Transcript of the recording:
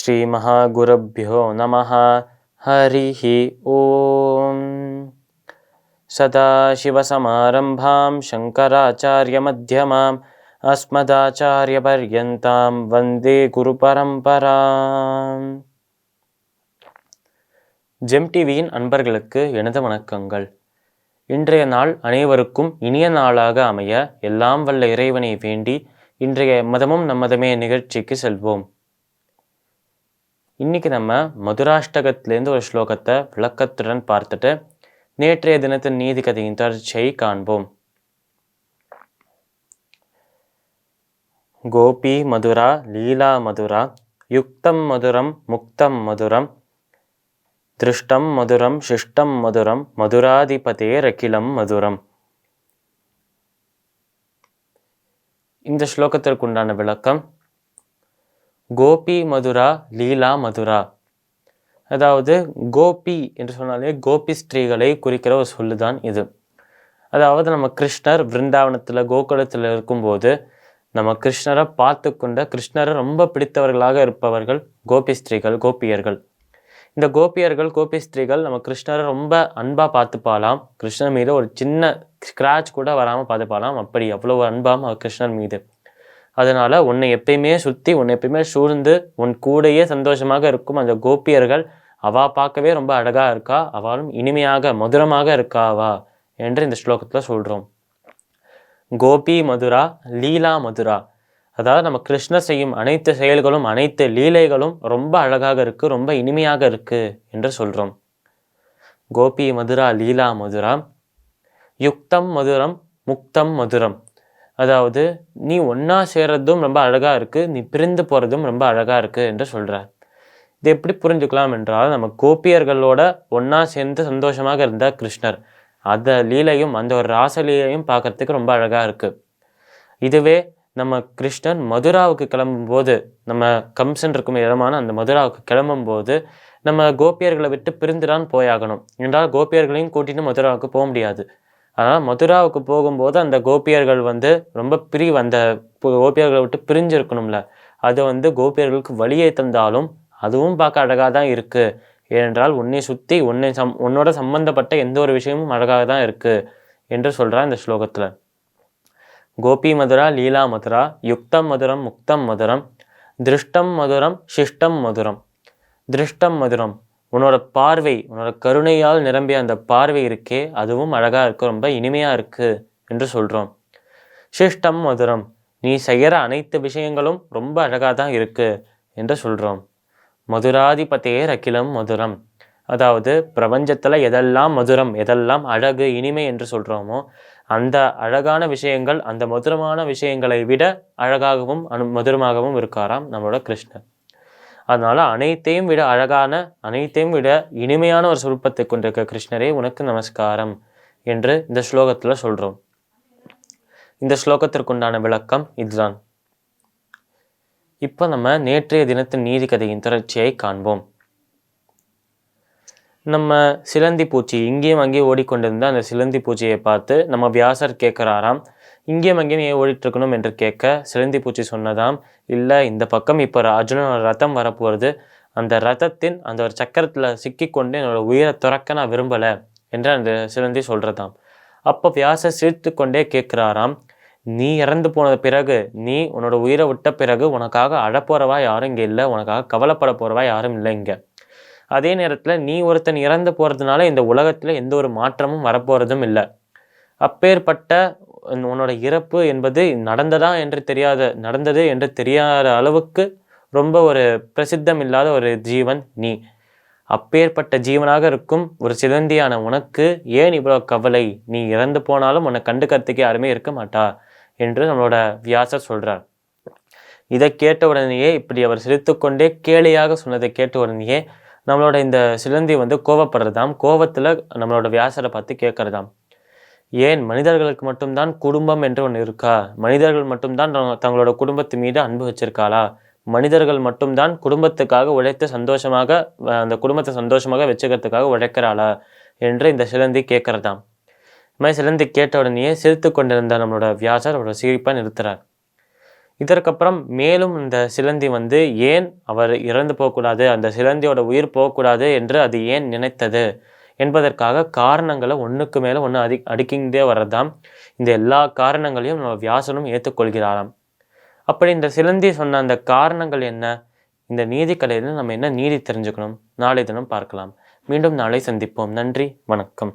श्रीमहागुरुभ्यो नमः। हरिः ओम। सदाशिवसमारम्भां शङ्कराचार्यमध्यमाम् अस्मदाचार्यपर्यन्तां वन्दे குருபரம்பராம். ஜெம் டிவியின் அன்பர்களுக்கு எனது வணக்கங்கள். இன்றைய நாள் அனைவருக்கும் இனிய நாளாக அமைய எல்லாம் வல்ல இறைவனை வேண்டி இன்றைய மதமும் நம்மதமே நிகழ்ச்சிக்கு செல்வோம். இன்னைக்கு நம்ம மதுராஷ்டகத்திலேருந்து ஒரு ஸ்லோகத்தை விளக்கத்துடன் பார்த்துட்டு நேற்றைய தினத்தின் நீதி கதையின் தொடர்ச்சியை காண்போம். கோபி மதுரா லீலா மதுரா யுக்தம் மதுரம் முக்தம் மதுரம் திருஷ்டம் மதுரம் சிஷ்டம் மதுரம் மதுராதிபதேரகிலம் மதுரம். இந்த ஸ்லோகத்திற்குண்டான விளக்கம்: கோபி மதுரா லீலா மதுரா. அதாவது கோபி என்று சொன்னாலே கோபி ஸ்திரீகளை குறிக்கிற ஒரு சொல்லுதான் இது. அதாவது நம்ம கிருஷ்ணர் விருந்தாவனத்தில் கோகுலத்தில் இருக்கும்போது நம்ம கிருஷ்ணரை பார்த்து கொண்ட கிருஷ்ணரை ரொம்ப பிடித்தவர்களாக இருப்பவர்கள் கோபி ஸ்திரீகள், கோபியர்கள். இந்த கோபியர்கள், கோபி ஸ்திரீகள் நம்ம கிருஷ்ணரை ரொம்ப அன்பாக பார்த்துப்பாலாம். கிருஷ்ணர் மீது ஒரு சின்ன ஸ்க்ராட்ச் கூட வராமல் பார்த்துப்பாலாம். அப்படி அவ்வளோ அன்பாம் கிருஷ்ணர் மீது. அதனால உன்னை எப்பயுமே சுற்றி, உன்னை எப்பயுமே சூழ்ந்து உன் கூடையே சந்தோஷமாக இருக்கும் அந்த கோபியர்கள், அவா பார்க்கவே ரொம்ப அழகா இருக்கா, அவளும் இனிமையாக மதுரமாக இருக்காவா என்று இந்த ஸ்லோகத்தில் சொல்கிறோம். கோபி மதுரா லீலா மதுரா. அதாவது நம்ம கிருஷ்ணர் செய்யும் அனைத்து செயல்களும் அனைத்து லீலைகளும் ரொம்ப அழகாக இருக்கு, ரொம்ப இனிமையாக இருக்கு என்று சொல்கிறோம். கோபி மதுரா லீலா மதுரா யுக்தம் மதுரம் முக்தம் மதுரம். அதாவது நீ ஒன்றா சேர்றதும் ரொம்ப அழகாக இருக்குது, நீ பிரிந்து போகிறதும் ரொம்ப அழகாக இருக்குது என்று சொல்கிறார். இது எப்படி புரிஞ்சுக்கலாம் என்றால், நம்ம கோபியர்களோட ஒன்றா சேர்ந்து சந்தோஷமாக இருந்தால் கிருஷ்ணர், அந்த லீலையும் அந்த ஒரு ராசலீலையும் பார்க்குறதுக்கு ரொம்ப அழகாக இருக்குது. இதுவே நம்ம கிருஷ்ணன் மதுராவுக்கு கிளம்பும்போது, நம்ம கம்சன் இருக்கும் இடமான அந்த மதுராவுக்கு கிளம்பும்போது நம்ம கோபியர்களை விட்டு பிரிந்துதான் போயாகணும். என்றால் கோபியர்களையும் கூட்டிட்டு மதுராவுக்கு போக முடியாது. அதனால் மதுராவுக்கு போகும்போது அந்த கோபியர்கள் ரொம்ப அந்த கோபியர்களை விட்டு பிரிஞ்சு இருக்கணும்ல, அது கோபியர்களுக்கு வழியை தந்தாலும் அதுவும் பார்க்க அழகாக தான் இருக்குது. ஏனென்றால் உன்னை சுற்றி உன்னோட சம்பந்தப்பட்ட எந்த ஒரு விஷயமும் அழகாக தான் இருக்குது என்று சொல்கிறார் இந்த ஸ்லோகத்தில். கோபி மதுரா லீலா மதுரா யுக்தம் மதுரம் முக்தம் மதுரம் திருஷ்டம் மதுரம் சிஷ்டம் மதுரம். திருஷ்டம் மதுரம், உன்னோட பார்வை, உன்னோட கருணையால் நிரம்பிய அந்த பார்வை இருக்கே, அதுவும் அழகாக இருக்குது, ரொம்ப இனிமையாக இருக்குது என்று சொல்கிறோம். சிஷ்டம் மதுரம், நீ செய்கிற அனைத்து விஷயங்களும் ரொம்ப அழகாக தான் இருக்குது என்று சொல்கிறோம். மதுராதிபதேர் அகிலம் மதுரம். அதாவது பிரபஞ்சத்தில் எதெல்லாம் மதுரம், எதெல்லாம் அழகு இனிமை என்று சொல்கிறோமோ அந்த அழகான விஷயங்கள், அந்த மதுரமான விஷயங்களை விட அழகாகவும் மதுரமாகவும் இருக்காராம் நம்மளோட கிருஷ்ணர். அதனால அனைத்தையும் விட அழகான, அனைத்தையும் விட இனிமையான ஒரு சுரூபத்தை கொண்டிருக்க கிருஷ்ணரே உனக்கு நமஸ்காரம் என்று இந்த ஸ்லோகத்தில் சொல்கிறோம். இந்த ஸ்லோகத்திற்குண்டான விளக்கம் இதுதான். இப்போ நம்ம நேற்றைய தினத்தின் நீதி கதையின் தொடர்ச்சியை காண்போம். நம்ம சிலந்தி பூச்சி இங்கேயும் அங்கேயும் ஓடிக்கொண்டிருந்த அந்த சிலந்தி பூச்சியை பார்த்து நம்ம வியாசர் கேட்குறாராம், இங்கேயும் அங்கேயும் ஏன் ஓடிட்டுருக்கணும் என்று கேட்க சிலந்தி பூச்சி சொன்னதாம், இல்லை இந்த பக்கம் இப்போ அர்ஜுனோட ரதம் வரப்போகிறது, அந்த ரதத்தின் அந்த ஒரு சக்கரத்தில் சிக்கிக்கொண்டு என்னோட உயிரை துறக்க நான் விரும்பலை என்று அந்த சிலந்தி சொல்கிறதாம். அப்போ வியாசர் சிரித்து கொண்டே கேட்குறாராம், நீ இறந்து போன பிறகு, நீ உன்னோட உயிரை விட்ட பிறகு உனக்காக அழப்போறவா யாரும் இங்கே இல்லை, உனக்காக கவலைப்பட போகிறவா யாரும் இல்லை இங்கே. அதே நேரத்தில் நீ ஒருத்தன் இறந்து போகிறதுனால இந்த உலகத்தில் எந்த ஒரு மாற்றமும் வரப்போகிறதும் இல்லை. அப்பேற்பட்ட உன்னோட இறப்பு என்பது நடந்தது என்று தெரியாத அளவுக்கு ரொம்ப ஒரு பிரசித்தம் இல்லாத ஒரு ஜீவன் நீ. அப்பேற்பட்ட ஜீவனாக இருக்கும் ஒரு சிலந்தியான உனக்கு ஏன் இவ்வளோ கவலை? நீ இறந்து போனாலும் உன்னை கண்டுக்கிறதுக்கு யாருமே இருக்க மாட்டா என்று நம்மளோட வியாசர் சொல்கிறார். இதை கேட்ட உடனேயே, இப்படி அவர் சிரித்து கொண்டே கேலியாக சொன்னதை கேட்ட உடனேயே நம்மளோட இந்த சிலந்தி கோவப்படுறதாம். கோவத்தில் நம்மளோட வியாசரை பார்த்து கேட்கறதாம், ஏன் மனிதர்களுக்கு மட்டும்தான் குடும்பம் என்று ஒன்று இருக்கா? மனிதர்கள் மட்டும்தான் தங்களோட குடும்பத்து மீது அன்பு வச்சிருக்காளா? மனிதர்கள் மட்டும்தான் குடும்பத்துக்காக உழைத்து சந்தோஷமாக அந்த குடும்பத்தை சந்தோஷமாக வச்சுக்கிறதுக்காக உழைக்கிறாளா என்று இந்த சிலந்தி கேட்கறதாம். இந்த மாதிரி சிலந்தி கேட்ட உடனேயே சிரித்து கொண்டிருந்த நம்மளோட வியாசர் அவரோட சிரிப்பை நிறுத்துறார். இதற்கப்புறம் மேலும் இந்த சிலந்தி வந்து ஏன் அவர் இறந்து போகக்கூடாது, அந்த சிலந்தியோட உயிர் போகக்கூடாது என்று அது ஏன் நினைத்தது என்பதற்காக காரணங்களை ஒன்றுக்கு மேலே ஒன்று அடுக்கிண்டே வர்றதாம். இந்த எல்லா காரணங்களையும் நம்ம வியாசனும் ஏற்றுக்கொள்கிறாராம். அப்படி இந்த சிலந்தி சொன்ன அந்த காரணங்கள் என்ன, இந்த நீதி கதையில் நம்ம என்ன நீதி தெரிஞ்சுக்கணும், நாளை தினம் பார்க்கலாம். மீண்டும் நாளை சந்திப்போம். நன்றி, வணக்கம்.